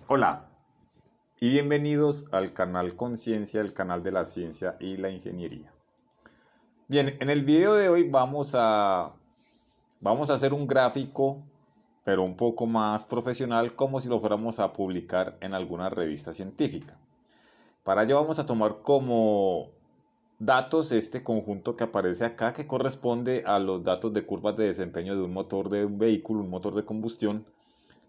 Hola y bienvenidos al canal Conciencia, el canal de la ciencia y la ingeniería. Bien, en el video de hoy vamos a hacer un gráfico, pero un poco más profesional, como si lo fuéramos a publicar en alguna revista científica. Para ello vamos a tomar como datos este conjunto que aparece acá, que corresponde a los datos de curvas de desempeño de un motor de un vehículo, un motor de combustión.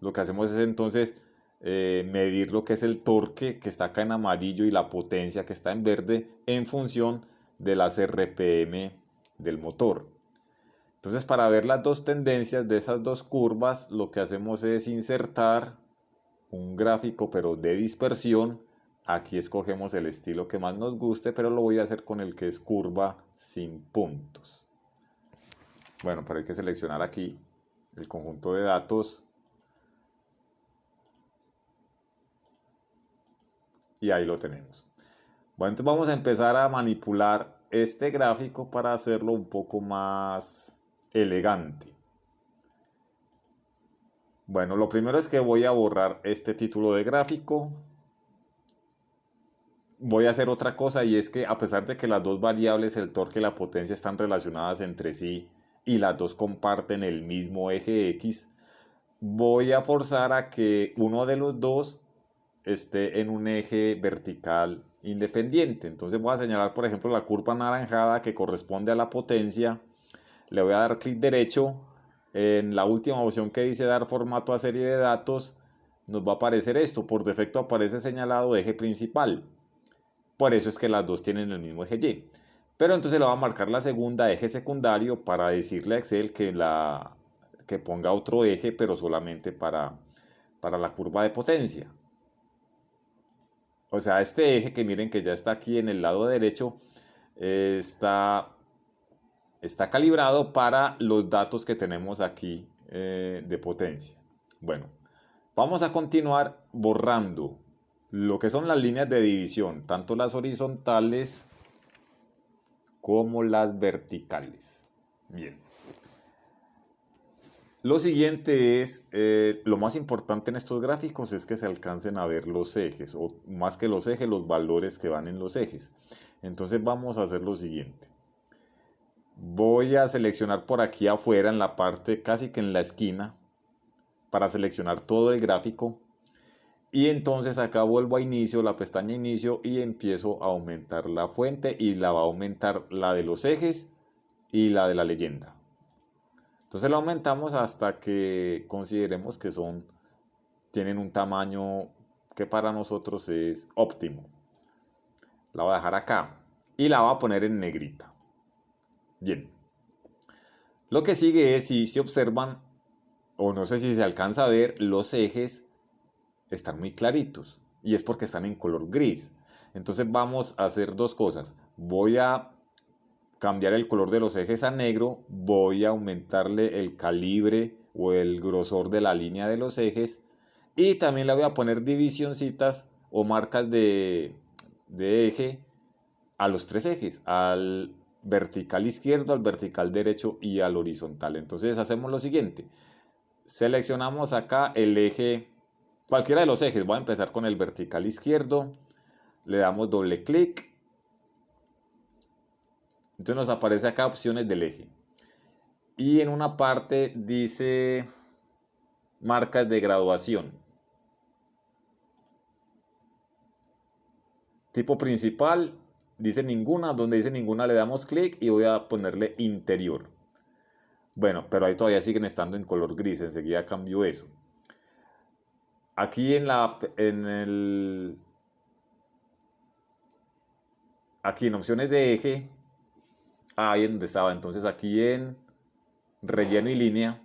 Lo que hacemos es entonces medir lo que es el torque que está acá en amarillo y la potencia que está en verde en función de las RPM del motor. Entonces, para ver las dos tendencias de esas dos curvas, lo que hacemos es insertar un gráfico pero de dispersión. Aquí escogemos el estilo que más nos guste, pero lo voy a hacer con el que es curva sin puntos. Bueno, pero hay que seleccionar aquí el conjunto de datos y ahí lo tenemos. Bueno, entonces vamos a empezar a manipular este gráfico para hacerlo un poco más elegante. Bueno, lo primero es que voy a borrar este título de gráfico. Voy a hacer otra cosa, y es que a pesar de que las dos variables, el torque y la potencia, están relacionadas entre sí y las dos comparten el mismo eje X, voy a forzar a que uno de los dos esté en un eje vertical independiente. Entonces voy a señalar, por ejemplo, la curva anaranjada que corresponde a la potencia. Le voy a dar clic derecho. En la última opción que dice dar formato a serie de datos, nos va a aparecer esto. Por defecto aparece señalado eje principal. Por eso es que las dos tienen el mismo eje Y. Pero entonces le voy a marcar la segunda, eje secundario, para decirle a Excel que ponga otro eje, pero solamente para la curva de potencia. O sea, este eje que miren que ya está aquí en el lado derecho, está calibrado para los datos que tenemos aquí de potencia. Bueno, vamos a continuar borrando lo que son las líneas de división, tanto las horizontales como las verticales. Bien. Lo siguiente es, lo más importante en estos gráficos es que se alcancen a ver los ejes, o más que los ejes, los valores que van en los ejes. Entonces vamos a hacer lo siguiente. Voy a seleccionar por aquí afuera, en la parte casi que en la esquina, para seleccionar todo el gráfico. Y entonces acá vuelvo a inicio, la pestaña inicio, y empiezo a aumentar la fuente, y la va a aumentar la de los ejes y la de la leyenda. Entonces lo aumentamos hasta que consideremos que tienen un tamaño que para nosotros es óptimo. La voy a dejar acá y la voy a poner en negrita. Bien. Lo que sigue es, si se observan, o no sé si se alcanza a ver, los ejes están muy claritos. Y es porque están en color gris. Entonces vamos a hacer dos cosas. Voy a cambiar el color de los ejes a negro, voy a aumentarle el calibre o el grosor de la línea de los ejes, y también le voy a poner divisioncitas o marcas de eje a los tres ejes, al vertical izquierdo, al vertical derecho y al horizontal. Entonces hacemos lo siguiente: seleccionamos acá el eje, cualquiera de los ejes. Voy a empezar con el vertical izquierdo, le damos doble clic. Entonces nos aparece acá opciones del eje. Y en una parte dice marcas de graduación. Tipo principal, dice ninguna. Donde dice ninguna le damos clic y voy a ponerle interior. Bueno, pero ahí todavía siguen estando en color gris. Enseguida cambio eso. Aquí aquí en opciones de eje. Ahí es donde estaba. Entonces aquí en relleno y línea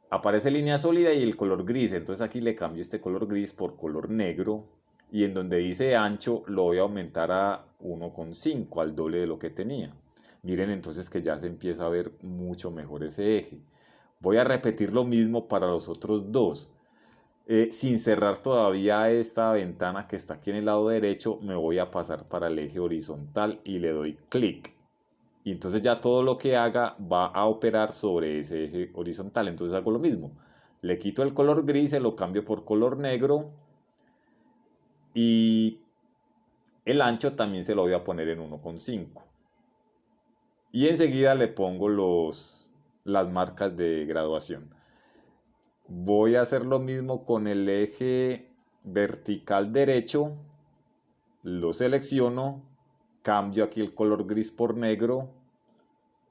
aparece línea sólida y el color gris. Entonces aquí le cambio este color gris por color negro. Y en donde dice ancho lo voy a aumentar a 1,5, al doble de lo que tenía. Miren entonces que ya se empieza a ver mucho mejor ese eje. Voy a repetir lo mismo para los otros dos. Sin cerrar todavía esta ventana que está aquí en el lado derecho, me voy a pasar para el eje horizontal y le doy clic. Y entonces ya todo lo que haga va a operar sobre ese eje horizontal. Entonces hago lo mismo. Le quito el color gris, se lo cambio por color negro y el ancho también se lo voy a poner en 1,5. Y enseguida le pongo las marcas de graduación. Voy a hacer lo mismo con el eje vertical derecho. Lo selecciono, cambio aquí el color gris por negro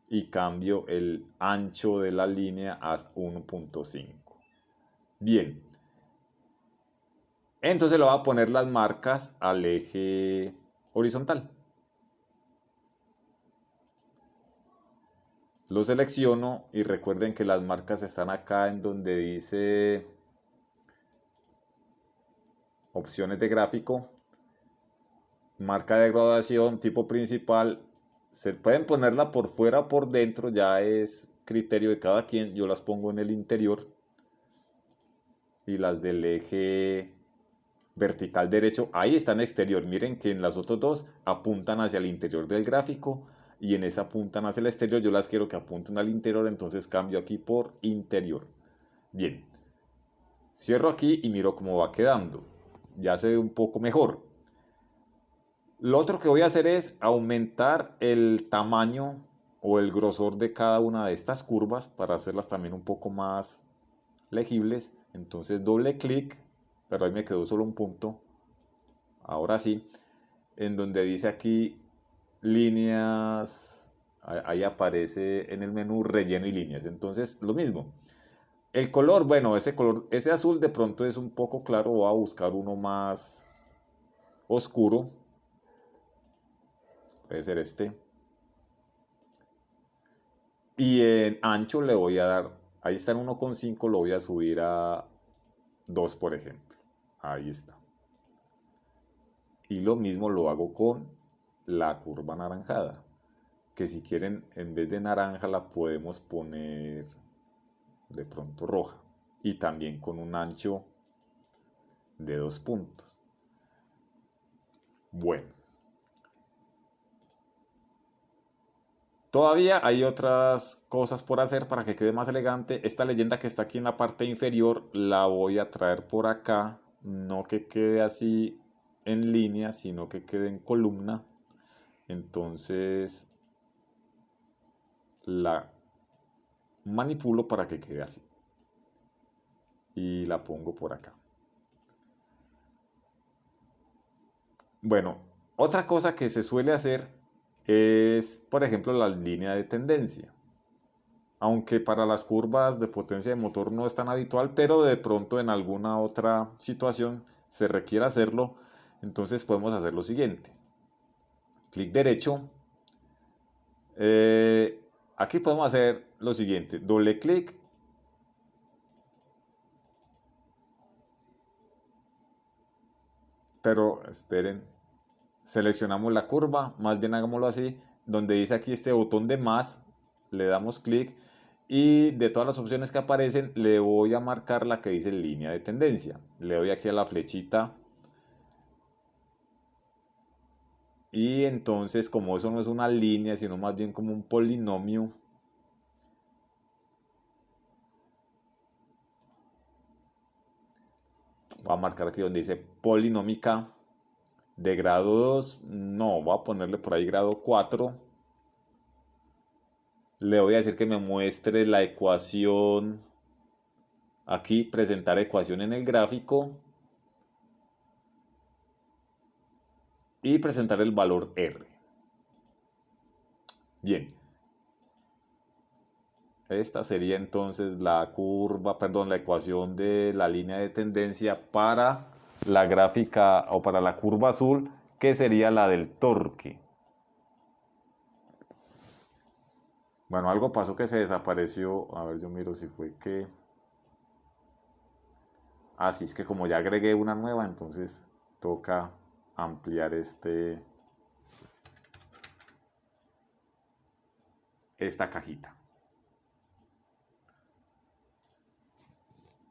y cambio el ancho de la línea a 1,5. Bien. Entonces le voy a poner las marcas al eje horizontal. Lo selecciono y recuerden que las marcas están acá en donde dice opciones de gráfico, marca de graduación, tipo principal. Se pueden ponerla por fuera o por dentro, ya es criterio de cada quien. Yo las pongo en el interior y las del eje vertical derecho, ahí está en exterior. Miren que en las otras dos apuntan hacia el interior del gráfico y en esa apuntan hacia el exterior. Yo las quiero que apunten al interior, entonces cambio aquí por interior. Bien, cierro aquí y miro cómo va quedando. Ya se ve un poco mejor. Lo otro que voy a hacer es aumentar el tamaño o el grosor de cada una de estas curvas para hacerlas también un poco más legibles. Entonces doble clic, pero ahí me quedó solo un punto. Ahora sí, en donde dice aquí líneas, ahí aparece en el menú relleno y líneas. Entonces lo mismo. El color, bueno, ese azul de pronto es un poco claro. Voy a buscar uno más oscuro. Puede ser este. Y en ancho le voy a dar, ahí está en 1,5, lo voy a subir a 2, por ejemplo. Ahí está. Y lo mismo lo hago con la curva anaranjada, que si quieren en vez de naranja la podemos poner de pronto roja, y también con un ancho de 2 puntos. Bueno, todavía hay otras cosas por hacer para que quede más elegante. Esta leyenda que está aquí en la parte inferior la voy a traer por acá, no que quede así en línea, sino que quede en columna. Entonces la manipulo para que quede así y la pongo por acá. Bueno, otra cosa que se suele hacer es, por ejemplo, la línea de tendencia. Aunque para las curvas de potencia de motor no es tan habitual, pero de pronto en alguna otra situación se requiere hacerlo, entonces podemos hacer lo siguiente. Clic derecho. Aquí podemos hacer lo siguiente. Doble clic. Pero esperen. Seleccionamos la curva, más bien hagámoslo así, donde dice aquí este botón de más, le damos clic y de todas las opciones que aparecen le voy a marcar la que dice línea de tendencia. Le doy aquí a la flechita y entonces, como eso no es una línea sino más bien como un polinomio, voy a marcar aquí donde dice polinómica de grado 2, no, voy a ponerle por ahí grado 4. Le voy a decir que me muestre la ecuación. Aquí presentar ecuación en el gráfico y presentar el valor R. Bien. Esta sería entonces la curva, perdón, la ecuación de la línea de tendencia para la gráfica o para la curva azul, que sería la del torque. Bueno, algo pasó que se desapareció. A ver, yo miro si fue que... Así es que como ya agregué una nueva, entonces toca ampliar esta cajita.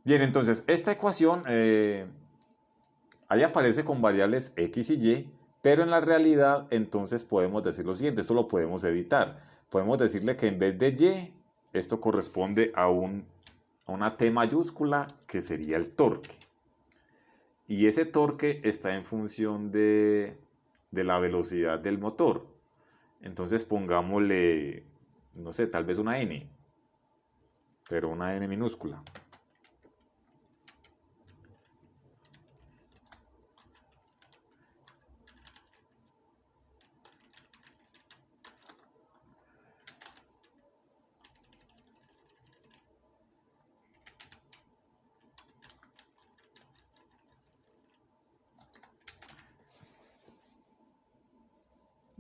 Bien, entonces esta ecuación ahí aparece con variables x y y, pero en la realidad entonces podemos decir lo siguiente, esto lo podemos editar. Podemos decirle que en vez de y, esto corresponde a un una T mayúscula que sería el torque. Y ese torque está en función de la velocidad del motor. Entonces pongámosle, no sé, tal vez una N, pero una N minúscula.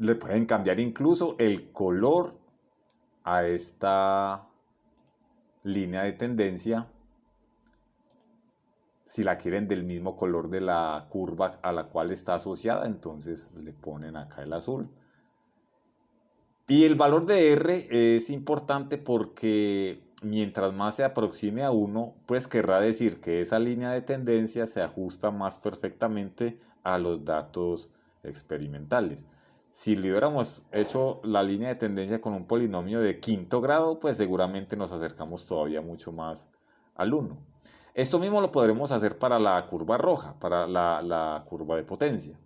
Le pueden cambiar incluso el color a esta línea de tendencia si la quieren del mismo color de la curva a la cual está asociada, entonces le ponen acá el azul. Y el valor de R es importante porque mientras más se aproxime a 1, pues querrá decir que esa línea de tendencia se ajusta más perfectamente a los datos experimentales. Si le hubiéramos hecho la línea de tendencia con un polinomio de quinto grado, pues seguramente nos acercamos todavía mucho más al 1. Esto mismo lo podremos hacer para la curva roja, para la curva de potencia.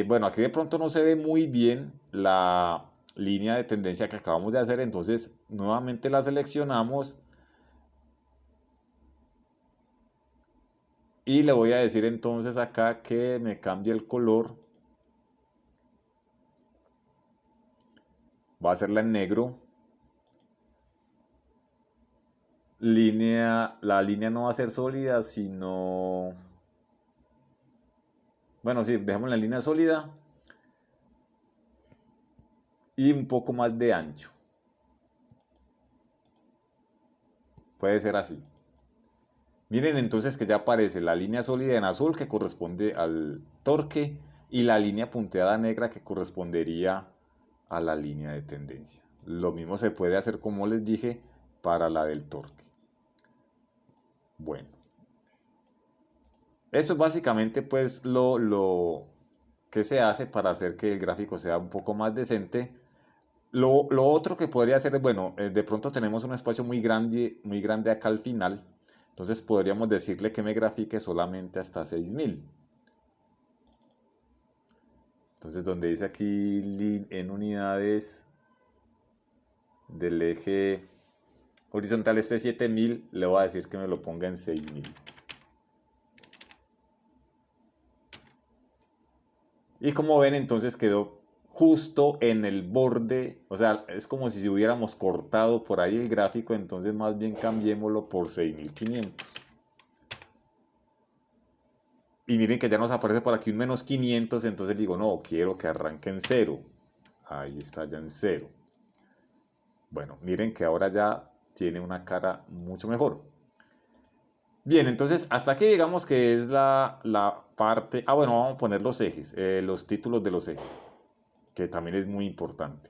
Bueno, aquí de pronto no se ve muy bien la línea de tendencia que acabamos de hacer, entonces nuevamente la seleccionamos y le voy a decir entonces acá que me cambie el color. Va a hacerla en negro. La línea no va a ser sólida, sino... Bueno, sí, dejemos la línea sólida y un poco más de ancho. Puede ser así. Miren entonces que ya aparece la línea sólida en azul que corresponde al torque y la línea punteada negra que correspondería a la línea de tendencia. Lo mismo se puede hacer, como les dije, para la del torque. Bueno, esto es básicamente pues lo que se hace para hacer que el gráfico sea un poco más decente. Lo otro que podría hacer es, bueno, de pronto tenemos un espacio muy grande acá al final. Entonces podríamos decirle que me grafique solamente hasta 6000. Entonces donde dice aquí en unidades del eje horizontal este 7000, le voy a decir que me lo ponga en 6000. Y como ven, entonces quedó justo en el borde, o sea, es como si hubiéramos cortado por ahí el gráfico, entonces más bien cambiémoslo por 6500. Y miren que ya nos aparece por aquí un menos 500, entonces digo, no, quiero que arranque en 0. Ahí está ya en 0. Bueno, miren que ahora ya tiene una cara mucho mejor. Bien, entonces hasta aquí llegamos que es la parte... Ah, bueno, vamos a poner los ejes, los títulos de los ejes, que también es muy importante.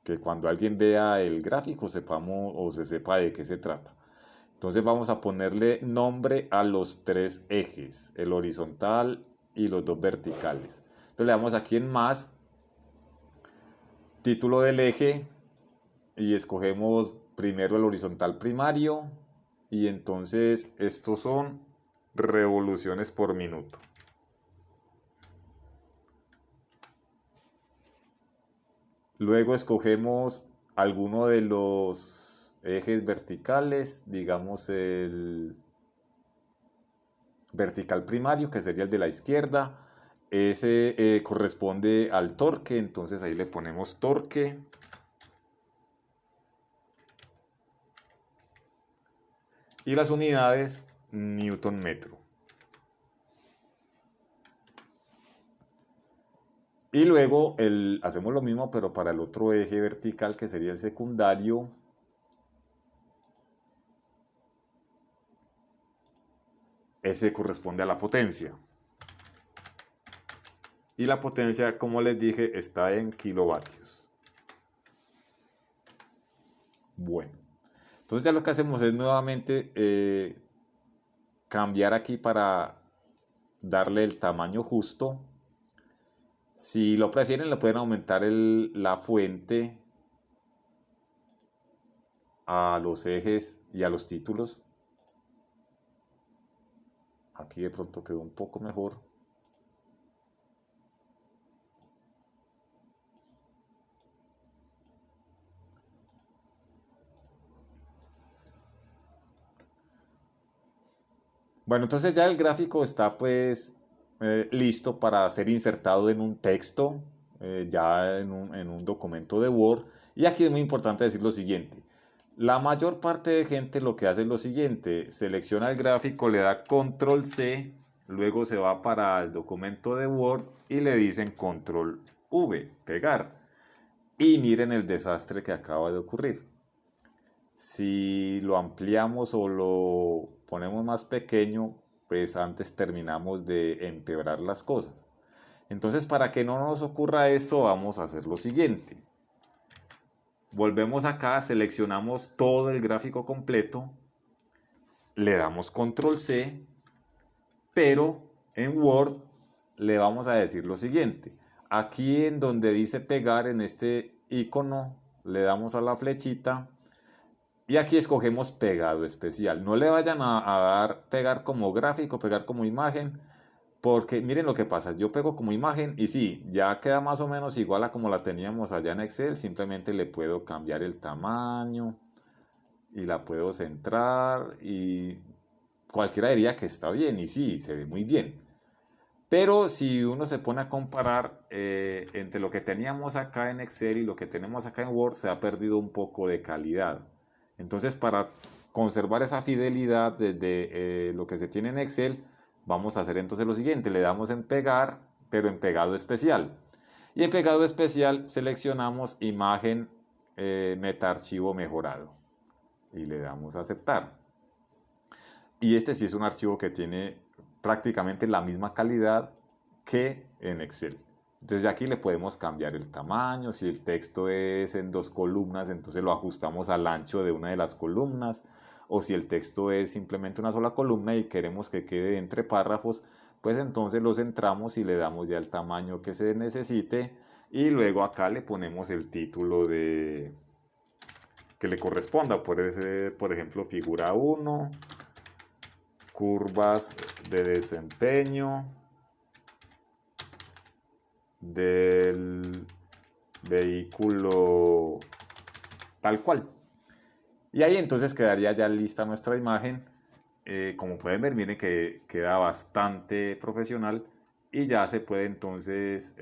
Que cuando alguien vea el gráfico sepamos o se sepa de qué se trata. Entonces vamos a ponerle nombre a los 3 ejes, el horizontal y los 2 verticales. Entonces le damos aquí en más, título del eje, y escogemos primero el horizontal primario, y entonces estos son revoluciones por minuto. Luego escogemos alguno de los ejes verticales, digamos el vertical primario, que sería el de la izquierda. Ese corresponde al torque, entonces ahí le ponemos torque. Y las unidades, newton metro. Y luego hacemos lo mismo, pero para el otro eje vertical, que sería el secundario. Ese corresponde a la potencia. Y la potencia, como les dije, está en kilovatios. Bueno, entonces ya lo que hacemos es nuevamente cambiar aquí para darle el tamaño justo. Si lo prefieren, le pueden aumentar la fuente a los ejes y a los títulos. Aquí de pronto quedó un poco mejor. Bueno, entonces ya el gráfico está pues listo para ser insertado en un texto, ya en un documento de Word. Y aquí es muy importante decir lo siguiente. La mayor parte de gente lo que hace es lo siguiente, selecciona el gráfico, le da control C, luego se va para el documento de Word y le dicen control V, pegar. Y miren el desastre que acaba de ocurrir. Si lo ampliamos o lo ponemos más pequeño, pues antes terminamos de empeorar las cosas. Entonces, para que no nos ocurra esto, vamos a hacer lo siguiente. Volvemos acá, seleccionamos todo el gráfico completo, le damos control C, pero en Word le vamos a decir lo siguiente. Aquí en donde dice pegar, en este icono, le damos a la flechita. Y aquí escogemos pegado especial. No le vayan a dar pegar como gráfico, pegar como imagen, porque miren lo que pasa. Yo pego como imagen y sí, ya queda más o menos igual a como la teníamos allá en Excel. Simplemente le puedo cambiar el tamaño y la puedo centrar y cualquiera diría que está bien y sí, se ve muy bien. Pero si uno se pone a comparar entre lo que teníamos acá en Excel y lo que tenemos acá en Word, se ha perdido un poco de calidad. Entonces, para conservar esa fidelidad desde lo que se tiene en Excel, vamos a hacer entonces lo siguiente. Le damos en pegar, pero en pegado especial. Y en pegado especial seleccionamos imagen metaarchivo mejorado. Y le damos a aceptar. Y este sí es un archivo que tiene prácticamente la misma calidad que en Excel. Entonces ya aquí le podemos cambiar el tamaño, si el texto es en 2 columnas, entonces lo ajustamos al ancho de una de las columnas, o si el texto es simplemente una sola columna y queremos que quede entre párrafos, pues entonces lo centramos y le damos ya el tamaño que se necesite y luego acá le ponemos el título de que le corresponda, puede ser por ejemplo figura 1, curvas de desempeño del vehículo tal cual. Y ahí entonces quedaría ya lista nuestra imagen. Como pueden ver, miren que queda bastante profesional y ya se puede entonces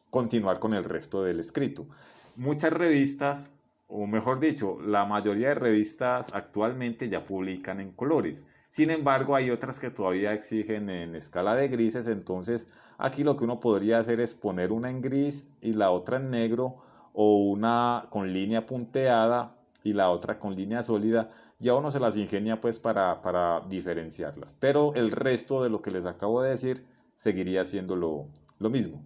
continuar con el resto del escrito. Muchas revistas, o mejor dicho, la mayoría de revistas actualmente ya publican en colores. Sin embargo, hay otras que todavía exigen en escala de grises, entonces aquí lo que uno podría hacer es poner una en gris y la otra en negro o una con línea punteada y la otra con línea sólida. Ya uno se las ingenia pues para diferenciarlas. Pero el resto de lo que les acabo de decir seguiría siendo lo mismo.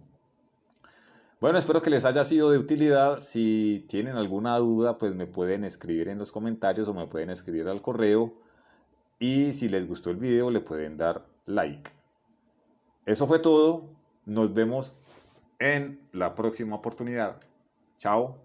Bueno, espero que les haya sido de utilidad. Si tienen alguna duda, pues me pueden escribir en los comentarios o me pueden escribir al correo. Y si les gustó el video, le pueden dar like. Eso fue todo. Nos vemos en la próxima oportunidad. Chao.